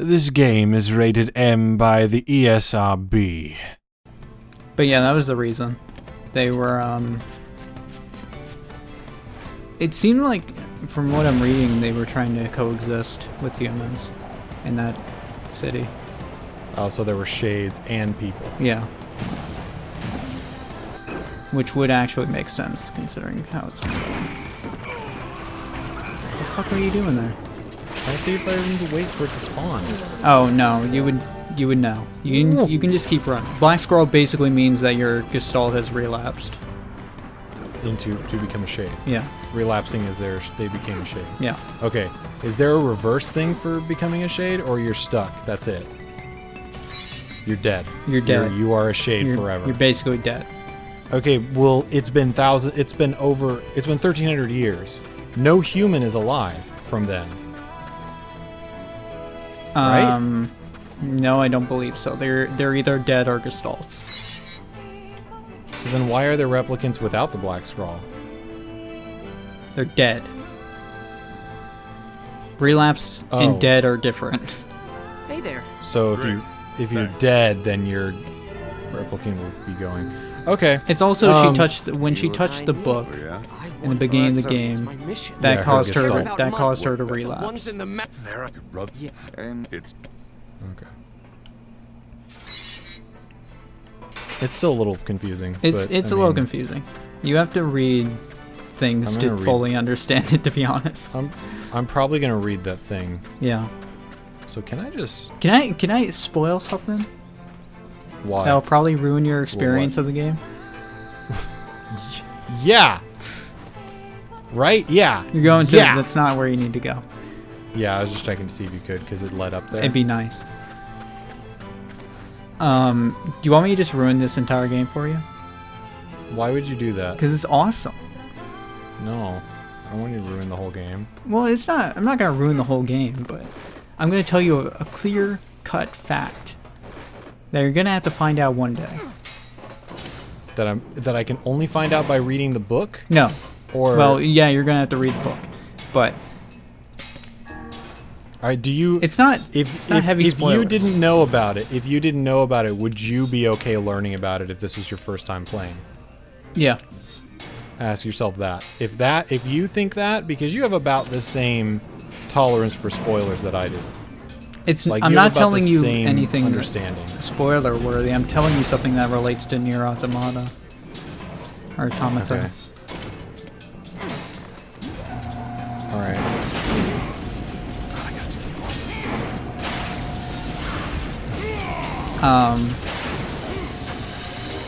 This game is rated M by the ESRB. But yeah, that was the reason. They were, it seemed like, from what I'm reading, they were trying to coexist with humans in that city. Oh, so there were shades and people. Yeah. Which would actually make sense, considering how it's been going. What the fuck are you doing there? Trying to see if I need to wait for it to spawn. Oh, no, you would know. You can just keep running. Black scroll basically means that your gestalt has relapsed. To become a shade. Yeah. Relapsing is they became a shade. Yeah. Okay. Is there a reverse thing for becoming a shade, or you're stuck? That's it. You're dead. You're dead. You are a shade forever. You're basically dead. Okay, well, it's been 1,300 years. No human is alive from then. Right? No, I don't believe so. They're either dead or gestalts. So then why are there replicants without the black scroll? They're dead. Relapse and dead are different. Hey there. So if you're dead, then your replicant will be going. Okay. It's also when she touched the book in the beginning of the game. That caused her to relapse. Yeah. Okay. It's still a little confusing. It's a little confusing. You have to read things to fully understand it, to be honest. I'm probably gonna read that thing. Yeah. So can I just? Can I spoil something? Why? That'll probably ruin your experience of the game. Yeah. Right? Yeah. You're going to. Yeah. That's not where you need to go. Yeah, I was just checking to see if you could, because it led up there. It'd be nice. Do you want me to just ruin this entire game for you? Why would you do that? Because it's awesome. No, I don't want you to ruin the whole game. Well, it's not. I'm not gonna ruin the whole game, but I'm gonna tell you a clear-cut fact that you're gonna have to find out one day. That I can only find out by reading the book? No. Or well, yeah, you're gonna have to read the book, but. All right, do you? It's not. It's not heavy spoilers. If you didn't know about it, would you be okay learning about it if this was your first time playing? Yeah. Ask yourself that. If you think that, because you have about the same tolerance for spoilers that I do. It's. Like, I'm not telling you anything understanding spoiler worthy. I'm telling you something that relates to NieR Automata or Automata. Okay. All right. I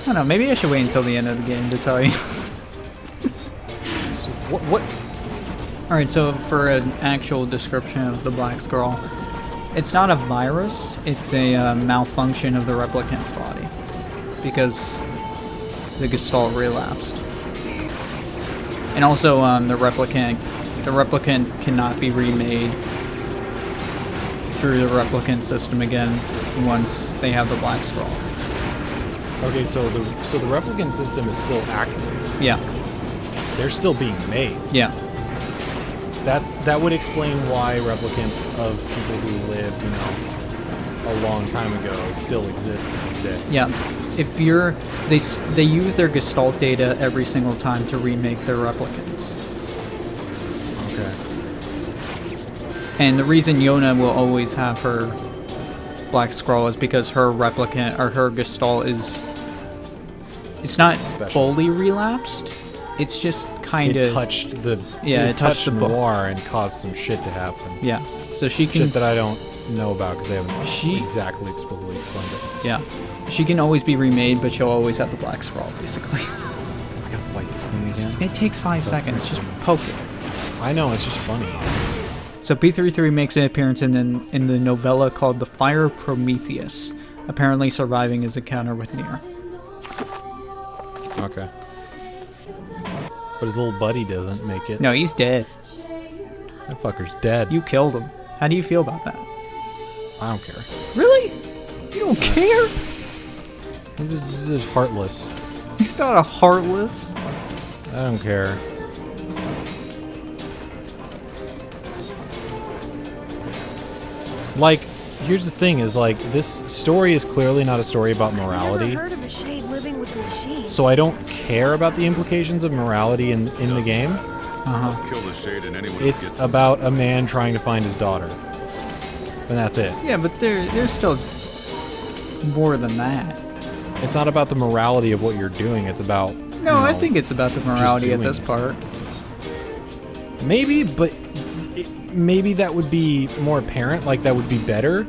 don't know, maybe I should wait until the end of the game to tell you. So what? Alright, so for an actual description of the Black Scroll, it's not a virus, it's a malfunction of the replicant's body. Because the Gestalt relapsed. And also, the replicant cannot be remade through the replicant system again once they have the Black Scroll. Okay, so the replicant system is still active. Yeah. They're still being made. Yeah. That would explain why replicants of people who lived, a long time ago still exist to this day. Yeah. If they use their Gestalt data every single time to remake their replicants. Okay. And the reason Yona will always have her Black Scroll is because her replicant or her Gestalt it's not fully relapsed. It's just kind of it touched the NieR and caused some shit to happen. Yeah. So she can shit that I don't know about because they haven't exactly explicitly explained it. Yeah. She can always be remade, but she'll always have the Black Scroll basically. I gotta fight this thing again. It takes 5 seconds. Just poke it. I know, it's just funny. So P-33 makes an appearance in the novella called The Fire Prometheus, apparently surviving his encounter with NieR. Okay. But his little buddy doesn't make it. No, he's dead. That fucker's dead. You killed him. How do you feel about that? I don't care. Really? You don't care? He's just heartless. He's not a heartless. I don't care. Like, here's the thing: is like this story is clearly not a story about morality. Never heard of a shade living with a machine. So I don't care about the implications of morality in the game. Kill the shade and anyone who It's gets about a man trying to find his daughter, and that's it. Yeah, but there's still more than that. It's not about the morality of what you're doing. It's about No, I think it's about the morality at doing this it. part. maybe, but maybe that would be more apparent. Like that would be better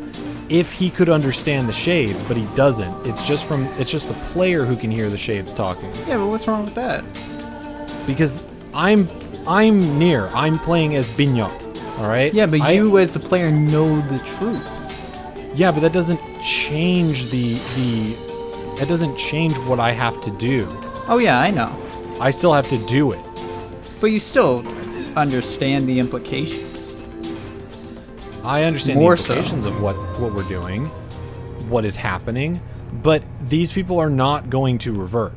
if he could understand the shades, but he doesn't. It's just the player who can hear the shades talking. Yeah, but what's wrong with that? Because I'm NieR. I'm playing as Binyot. All right. Yeah, but you as the player know the truth. Yeah, but that doesn't change that doesn't change what I have to do. Oh yeah, I know. I still have to do it. But you still understand the implications. I understand More the so. implications of what we're doing, what is happening, but these people are not going to revert.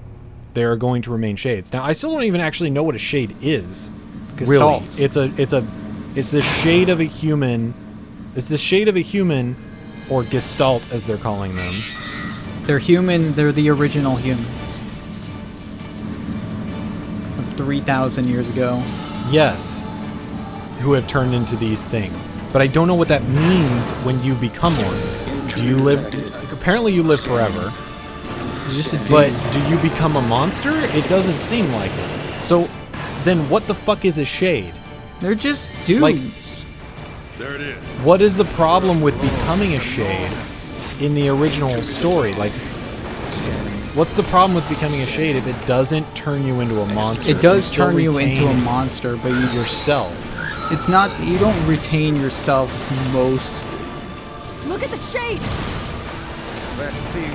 They are going to remain shades. Now, I still don't even actually know what a shade is. Really, Gestalts. it's the shade of a human. It's the shade of a human, or gestalt as they're calling them. They're human. They're the original humans. 3,000 years ago. Yes, who have turned into these things. But I don't know what that means when you become one. Do you live? Apparently, you live forever. But do you become a monster? It doesn't seem like it. So, then what the fuck is a shade? They're just dudes. Like- There it is. What is the problem with becoming a shade in the original story? Like, what's the problem with becoming a shade if it doesn't turn you into a monster? it does still turn you into a retain monster, but yourself. it's not. You don't retain yourself most. Look at the shade!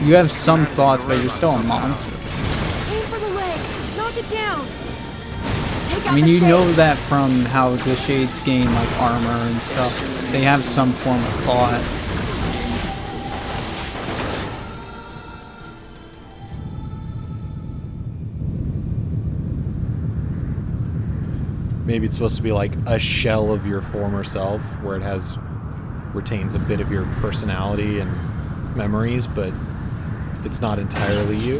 You have some thoughts, but you're still a monster. Aim for the legs! Knock it down! Take out I mean, the you shade. know that from how the shades gain like armor and stuff. They have some form of thought. Maybe it's supposed to be like a shell of your former self, where it retains a bit of your personality and memories, but it's not entirely you.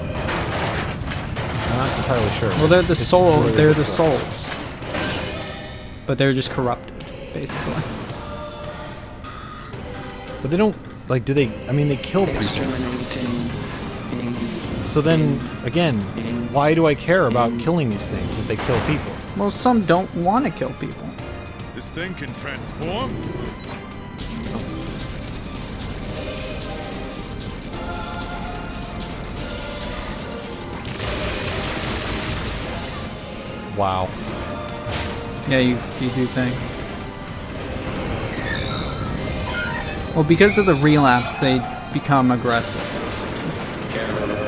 I'm not entirely sure. Well, they're the It's soul. really They're the difficult. souls, but they're just corrupted, basically. But they don't, like, do they, I mean, they kill people. So then, again, why do I care about killing these things if they kill people? Well, some don't want to kill people. This thing can transform? Wow. Yeah, you do think. Well, because of the relapse, they become aggressive, basically.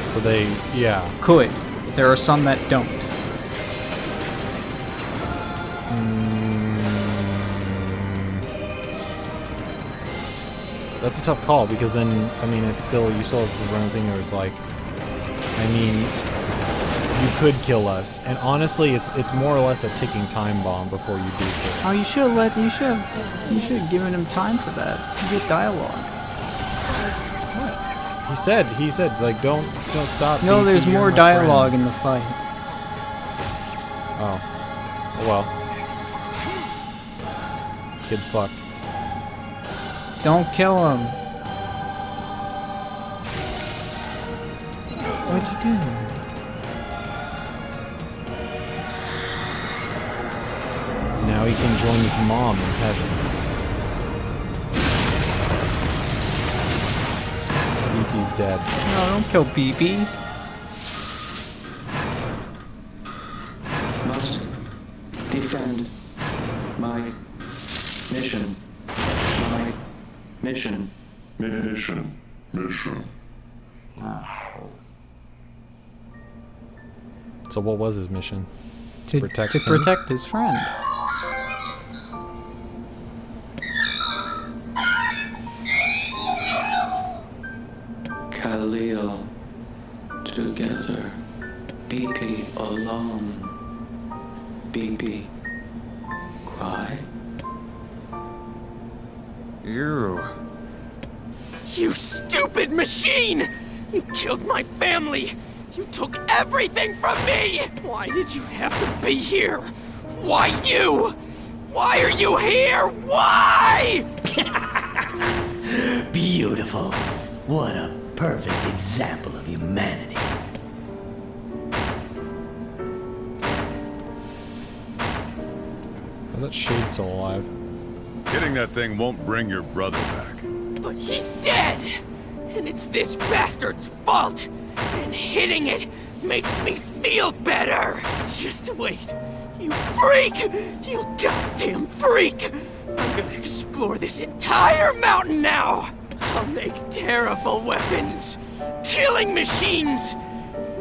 So they, yeah. Could. There are some that don't. That's a tough call, because then, I mean, it's still, you still have the run thing where it's like, I mean, you could kill us, and honestly, it's more or less a ticking time bomb before you do kill us. Oh, you should have given him time for that. You get dialogue. He said, like, don't stop. No, DP, there's you're more my dialogue friend. in the fight. Oh. Well. Kid's fucked. Don't kill him. What'd you do? Now he can join his mom in heaven. BP's dead. No, don't kill BB. Must defend my mission. My mission. Mission. So what was his mission? To protect to him? protect his friend. Kalil. Together. BP alone. BP. You. You stupid machine! You killed my family! You took everything from me! Why did you have to be here? Why you? Why are you here? Why? Beautiful. What a perfect example of humanity. Is that Shade still alive? Hitting that thing won't bring your brother back. But he's dead! And it's this bastard's fault! And hitting it makes me feel better! Just wait! You freak! You goddamn freak! I'm gonna explore this entire mountain now! I'll make terrible weapons! Killing machines!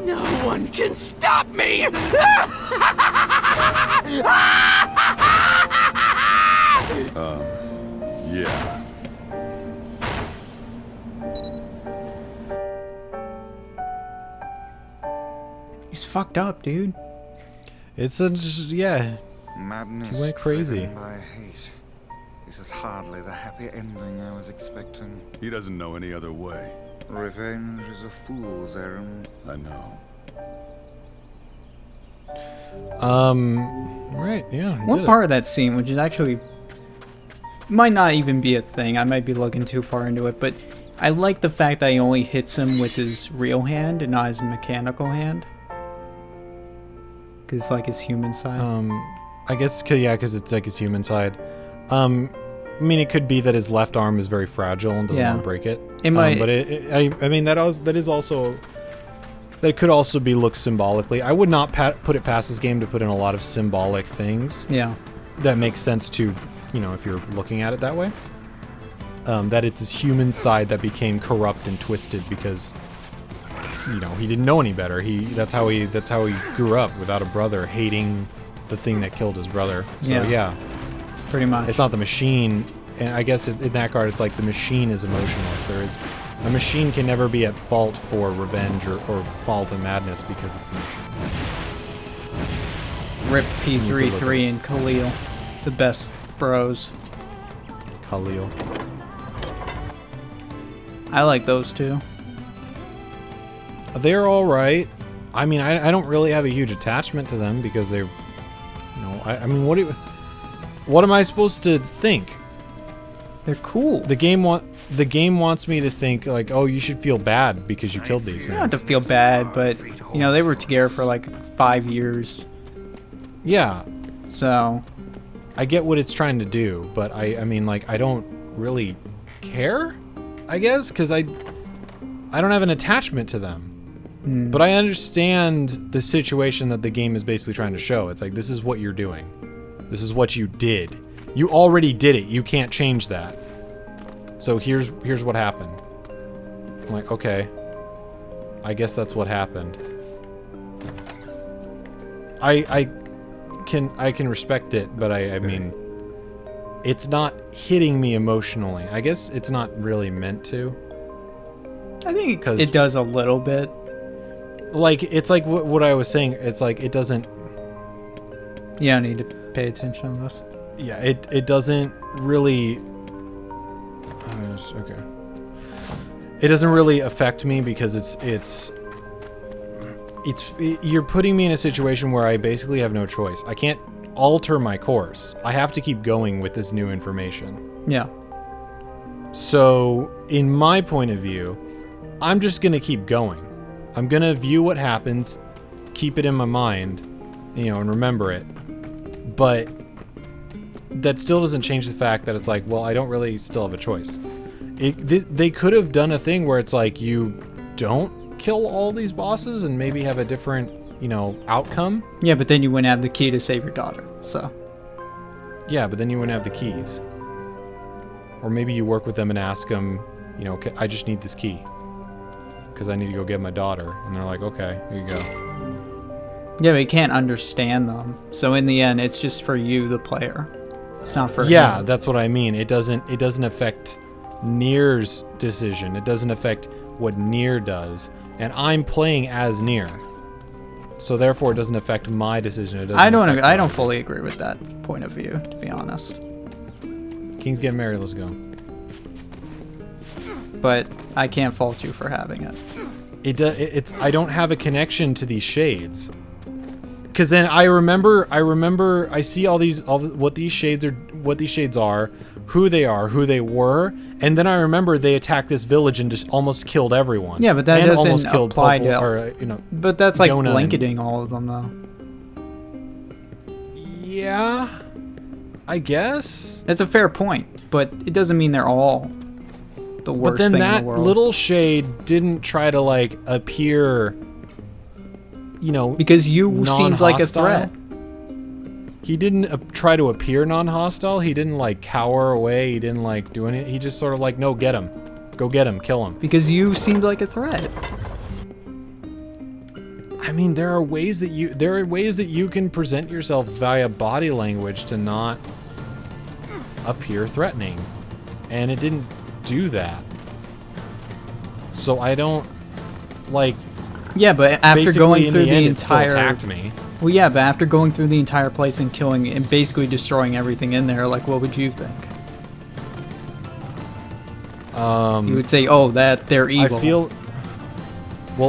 No one can stop me! Yeah. He's fucked up, dude. It's a yeah. Madness He went crazy. driven by hate. This is hardly the happy ending I was expecting. He doesn't know any other way. Revenge is a fool's errand. I know. Right, yeah. he One did it. part of that scene, which is actually might not even be a thing. I might be looking too far into it, but I like the fact that he only hits him with his real hand and not his mechanical hand. Cause like his human side. I guess, because it's like his human side. I mean, it could be that his left arm is very fragile and doesn't want to break it. It might, but I mean, that is also. That could also be looked symbolically. I would not put it past this game to put in a lot of symbolic things. Yeah. That makes sense to, if you're looking at it that way. That it's his human side that became corrupt and twisted because, he didn't know any better. That's how he grew up without a brother, hating the thing that killed his brother. So yeah. Pretty much. It's not the machine, and I guess in that card, it's like the machine is emotionless. A machine can never be at fault for revenge or fault in madness because it's a machine. Rip P-33 and Kalil, the best bros. Kalil. I like those two. They're all right. I mean, I don't really have a huge attachment to them because they're, I mean, what am I supposed to think? They're cool. The game wants me to think like, oh, you should feel bad because you killed these You things. don't have to feel bad, but they were together for like 5 years. Yeah. So I get what it's trying to do, but I mean, like, I don't really care, I guess, because I don't have an attachment to them. But I understand the situation that the game is basically trying to show. It's like, this is what you're doing. This is what you did. You already did it. You can't change that. So here's what happened. I'm like, okay. I guess that's what happened. I can respect it, but I mean, it's not hitting me emotionally. I guess it's not really meant to. I think it does a little bit. Like, it's like what I was saying. It's like it doesn't. You don't need to pay attention on this. Yeah, it doesn't really. Okay. It doesn't really affect me because you're putting me in a situation where I basically have no choice. I can't alter my course. I have to keep going with this new information. Yeah. So, in my point of view, I'm just gonna keep going. I'm gonna view what happens, keep it in my mind, and remember it. But that still doesn't change the fact that it's like, well, I don't really still have a choice. They could have done a thing where it's like you don't kill all these bosses and maybe have a different, outcome. Yeah, but then you wouldn't have the key to save your daughter, so. Yeah, but then you wouldn't have the keys. Or maybe you work with them and ask them, I just need this key. Because I need to go get my daughter. And they're like, okay, here you go. Yeah, but you can't understand them. So in the end, it's just for you, the player. It's not for Yeah, him. that's what I mean. It doesn't affect NieR's decision. It doesn't affect what NieR does. And I'm playing as NieR. So therefore it doesn't affect my decision. It doesn't I don't fully agree with that point of view, to be honest. King's getting married, let's go. but I can't fault you for having it. I don't have a connection to these shades. Cause then I remember I see what these shades are, who they were, and then I remember they attacked this village and just almost killed everyone. Yeah, but that and doesn't almost killed apply Popol, to. or, you know, but that's like Yona blanketing all of them, though. Yeah, I guess. That's a fair point, but it doesn't mean they're all the worst But then thing in that the world. little shade didn't try to like appear, you know, because you seemed like a threat. He didn't try to appear non-hostile. He didn't like cower away. He didn't like do anything. He just sort of like, no, get him, go get him, kill him. Because you seemed like a threat. I mean, there are ways that you can present yourself via body language to not appear threatening, and it didn't do that. So I don't like. Yeah, but after going through the entire, it still attacked me. Well, yeah, but after going through the entire place and killing and basically destroying everything in there, like, what would you think? You would say, oh, that they're evil.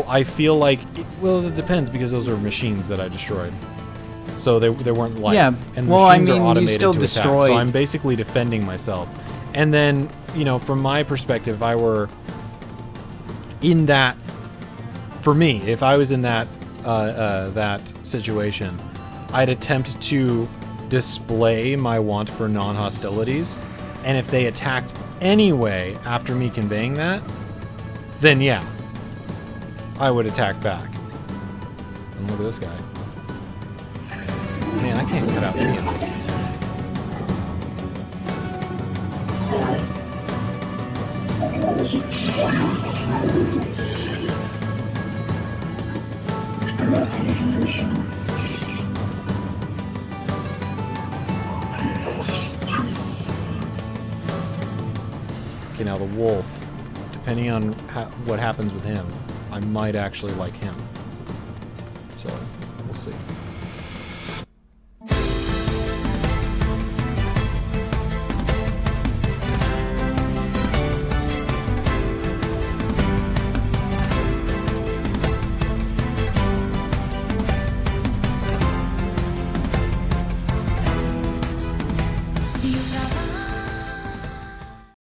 I feel like, well, it depends because those are machines that I destroyed. So they weren't life. Yeah, and well, I machines mean, are automated you still to destroyed. attack, so I'm basically defending myself. And then, you know, from my perspective, if I were in that, for me, if I was in that that situation, I'd attempt to display my want for non-hostilities, and if they attacked anyway after me conveying that, then yeah, I would attack back. And look at this guy. Man, I can't cut out any of this. Okay, now the wolf, depending on what happens with him, I might actually like him. So, we'll see.